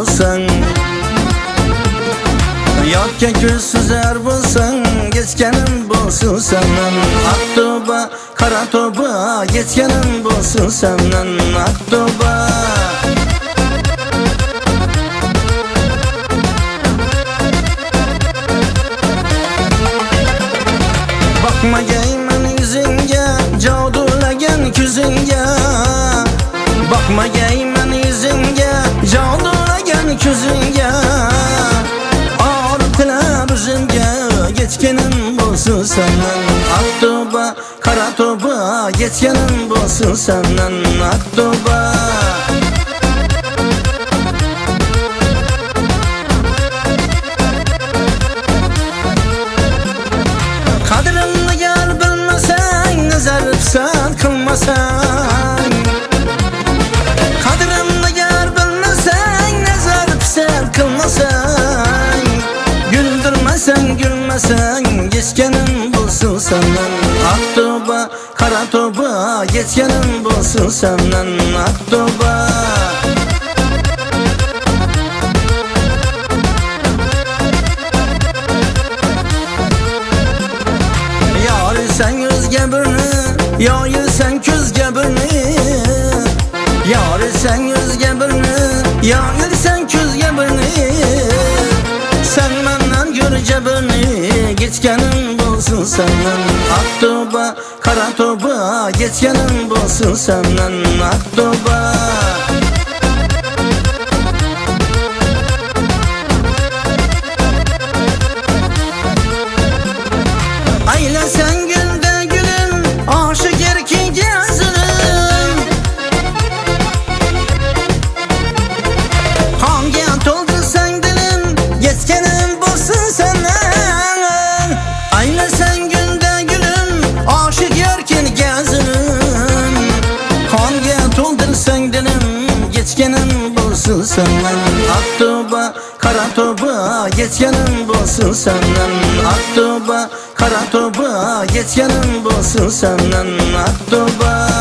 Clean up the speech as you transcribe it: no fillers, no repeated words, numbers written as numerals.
bulsan, yoki ko'zsiz er bulsan, geçkenim bulsun senden. Aktoba, kara toba, geçkenim bulsun senden. Aktoba. Bakmagayman yüzünge, cadulagan ko'zingga. Bakmagayman yüzünge, cadulagan ko'zingga. Ortilar o'zimga, geçkenim bo'lsin senden. Aktoba, kara toba, geçkenim bo'lsin senden. Aktoba. Qadrimni gal bilmasang, nazar pisand qilmasang. Qadrimni gal bilmasang, nazar pisand qilmasang. Güldürmasang, gülmasang, geçkenim bo'lsin senden. Aktoba, kara toba, geçkenim bo'lsin senden. Aktoba. Sen yüzge birini, yoyilsan ko'zga birini. Yorilsan yüzge birini, yoyilsan ko'zga birini. Sen mendan ko'rja birini, geçkenim bo'lsin senden. Aktoba, kara toba, geçkenim bo'lsin senden. Aktoba. Aylasan gülde gülüm, aşık erkek yazılım. Hangi toldursan dilim, geçkenim bo'lsin senden. Aylasan gülde gülüm, aşık erkek yazılım. Hangi toldursan dilim, geçkenim bo'lsin senden. Aktoba, kara toba, geçkenim bo'lsin senden. Aktoba, kara toba, geçkenim bo'lsin senden. Aktoba.